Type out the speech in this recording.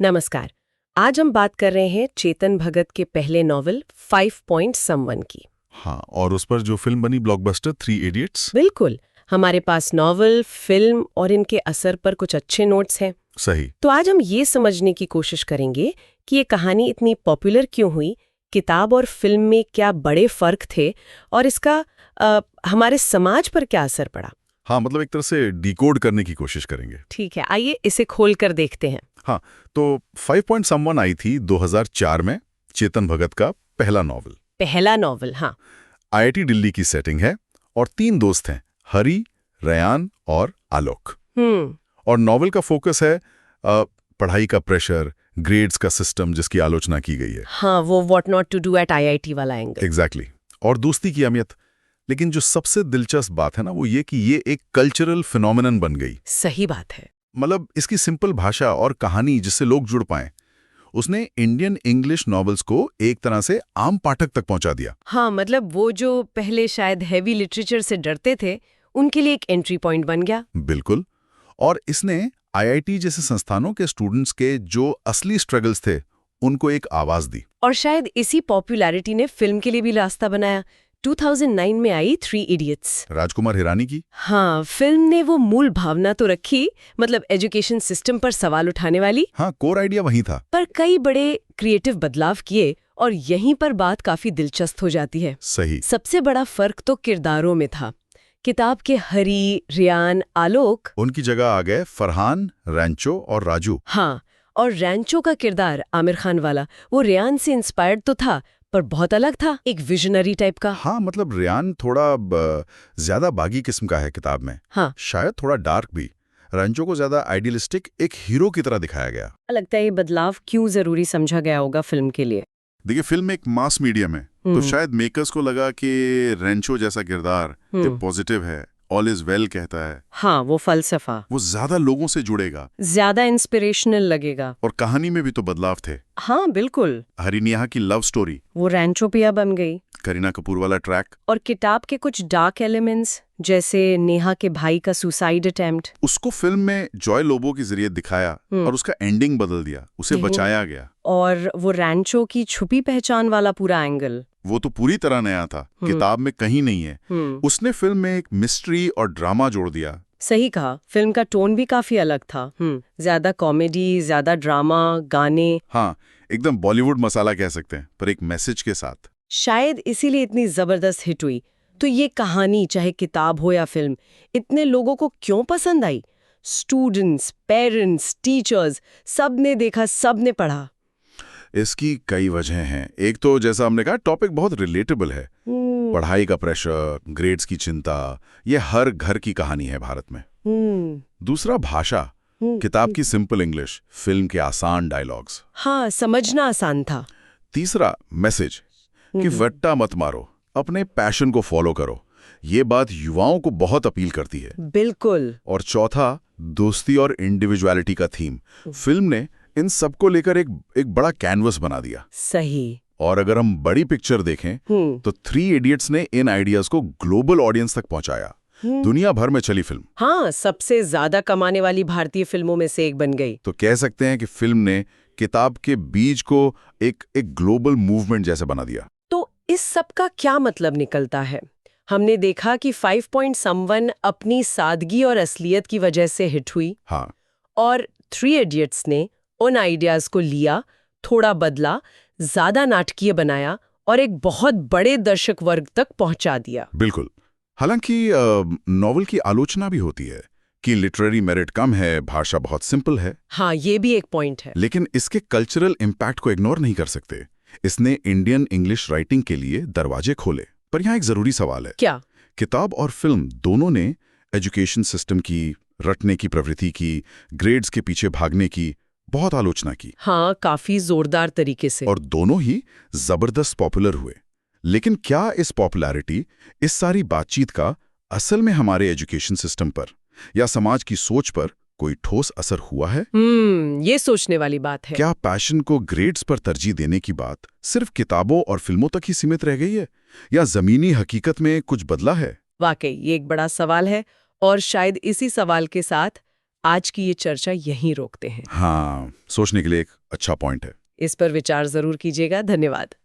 नमस्कार। आज हम बात कर रहे हैं चेतन भगत के पहले नॉवल 5 पॉइंट समवन की। हाँ, और उस पर जो फिल्म बनी ब्लॉकबस्टर 3 इडियट्स। बिल्कुल, हमारे पास नॉवल, फिल्म और इनके असर पर कुछ अच्छे नोट्स हैं। सही। तो आज हम ये समझने की कोशिश करेंगे कि ये कहानी इतनी पॉपुलर क्यों हुई, किताब और फिल्म में क्या बड़े फर्क थे और इसका हमारे समाज पर क्या असर पड़ा। हाँ, मतलब एक तरह से डिकोड करने की कोशिश करेंगे। ठीक है, आइए इसे खोल कर देखते हैं। हाँ, तो 5 पॉइंट समवन आई थी 2004 में, चेतन भगत का पहला नॉवल। पहला नॉवल, हाँ। आईआईटी दिल्ली की सेटिंग है और 3 दोस्त हैं, हरी, रयान और आलोक। और नॉवल का फोकस है पढ़ाई का प्रेशर, ग्रेड्स का सिस्टम जिसकी आलोचना की गई है। हाँ, वो what not to do at IIT वाला एंगल। एग्जैक्टली। और दोस्ती की अहमियत। लेकिन जो सबसे दिलचस्प बात है ना, वो ये कि ये एक कल्चरल फिनोमिनन बन गई। सही बात है। मतलब इसकी सिंपल भाषा और कहानी जिससे लोग जुड़ पाएं, उसने इंडियन इंग्लिश नॉवेल्स को एक तरह से आम पाठक तक पहुंचा दिया। हाँ, मतलब वो जो पहले शायद हैवी लिटरेचर से डरते थे, उनके लिए एक एंट्री पॉइंट बन गया। बिल्कुल। और इसने आईआईटी जैसे संस्थानों के स्टूडेंट्स के जो असली स्ट्रगल्स थे, उनको एक आवाज दी। और शायद इसी पॉपुलैरिटी ने फिल्म के लिए भी रास्ता बनाया। 2009 में आई 3 इडियट्स। राजकुमार हिरानी की। हाँ, फिल्म ने वो मूल भावना तो रखी, मतलब एजुकेशन सिस्टम पर सवाल उठाने वाली। हाँ, कोर आइडिया वही था। पर कई बड़े क्रिएटिव बदलाव किए और यहीं पर बात काफी दिलचस्प हो जाती है। सही। सबसे बड़ा फर्क तो किरदारों में था। किताब के हरी, रियान, आलोक, उनकी जगह आ गए फरहान, रैंचो और राजू। हाँ, और रैंचो का किरदार आमिर खान वाला, वो रियान से इंस्पायर्ड तो था पर बहुत अलग था, एक विजनरी टाइप का। हाँ, मतलब रियान थोड़ा ज्यादा बागी किस्म का है किताब में। हाँ, शायद थोड़ा डार्क भी। रैंचो को ज्यादा आइडियलिस्टिक, एक हीरो की तरह दिखाया गया। लगता है ये बदलाव क्यों जरूरी समझा गया होगा फिल्म के लिए। देखिए, फिल्म एक मास मीडियम है, तो शायद मेकर्स को लगा कि रेंचो जैसा किरदार पॉजिटिव है, ऑल इज वेल कहता है। हाँ, वो फलसफा, वो ज्यादा लोगों से जुड़ेगा, ज्यादा इंस्पिरेशनल लगेगा। और कहानी में भी तो बदलाव थे। हाँ, बिल्कुल। हरिनिया की लव स्टोरी, वो रैंचोपिया बन गई। करीना कपूर वाला ट्रैक, और किताब के कुछ डार्क एलिमेंट्स, जैसे नेहा के भाई का सुसाइड अटेम्प्ट, उसको फिल्म में जॉय लोबो के जरिए दिखाया और उसका एंडिंग बदल दिया, उसे बचाया गया। और वो रैंचो की छुपी पहचान वाला पूरा एंगल, वो तो पूरी तरह नया था, किताब में कहीं नहीं है। उसने फिल्म में एक मिस्ट्री और ड्रामा जोड़ दिया। सही कहा, फिल्म का टोन भी काफी अलग था। ज्यादा कॉमेडी, ज्यादा ड्रामा, गाने। हाँ, एकदम बॉलीवुड मसाला कह सकते हैं, पर एक मैसेज के साथ। शायद इसीलिए इतनी जबरदस्त हिट हुई। तो ये कहानी, चाहे किताब हो या फिल्म, इतने लोगों को क्यों पसंद आई? स्टूडेंट्स, पेरेंट्स, टीचर्स, सब ने देखा, सब ने पढ़ा। इसकी कई वजह हैं। एक तो जैसा हमने कहा, टॉपिक बहुत रिलेटेबल है। पढ़ाई का प्रेशर, ग्रेड्स की चिंता, ये हर घर की कहानी है भारत में। दूसरा, भाषा, किताब की सिंपल इंग्लिश, फिल्म के आसान डायलॉग्स। हाँ, समझना आसान था। तीसरा, मैसेज कि वट्टा मत मारो, अपने पैशन को फॉलो करो। ये बात युवाओं को बहुत अपील करती है। बिल्कुल। और चौथा, दोस्ती और इंडिविजुअलिटी का थीम। फिल्म ने इन सबको लेकर एक बड़ा कैनवस बना दिया। सही। और अगर हम बड़ी पिक्चर देखें तो 3 इडियट्स ने इन आइडियाज को ग्लोबल ऑडियंस तक पहुंचाया। दुनिया भर में चली फिल्म। हाँ, सबसे ज्यादा कमाने वाली भारतीय फिल्मों में से एक बन गई। तो कह सकते हैं कि फिल्म ने किताब के बीज को एक ग्लोबल मूवमेंट जैसे बना दिया। तो इस सब का क्या मतलब निकलता है? हमने देखा कि 5 पॉइंट समवन अपनी सादगी और असलियत की वजह से हिट हुई। हाँ। और 3 इडियट्स ने उन आइडियाज को लिया, थोड़ा बदला, ज्यादा नाटकीय बनाया और एक बहुत बड़े दर्शक वर्ग तक पहुंचा दिया। बिल्कुल। हालांकि नॉवल की आलोचना भी होती है कि लिटरेरी मेरिट कम है, भाषा बहुत सिंपल है। हाँ, ये भी एक पॉइंट है। लेकिन इसके कल्चरल इम्पैक्ट को इग्नोर नहीं कर सकते। इसने इंडियन इंग्लिश राइटिंग के लिए दरवाजे खोले। पर यहाँ एक जरूरी सवाल है। क्या? किताब और फिल्म दोनों ने एजुकेशन सिस्टम की, रटने की प्रवृत्ति की, ग्रेड्स के पीछे भागने की बहुत आलोचना की। हाँ, काफी जोरदार तरीके से। और दोनों ही जबरदस्त पॉपुलर हुए। लेकिन क्या इस पॉपुलैरिटी, इस सारी बातचीत का असल में हमारे एजुकेशन सिस्टम पर या समाज की सोच पर कोई ठोस असर हुआ है? ये सोचने वाली बात है। क्या पैशन को ग्रेड्स पर तरजीह देने की बात सिर्फ किताबों और फिल्मों तक ही सीमित रह गई है, या जमीनी हकीकत में कुछ बदला है? वाकई ये एक बड़ा सवाल है, और शायद इसी सवाल के साथ आज की ये चर्चा यहीं रोकते हैं। हाँ, सोचने के लिए एक अच्छा पॉइंट है। इस पर विचार जरूर कीजिएगा। धन्यवाद।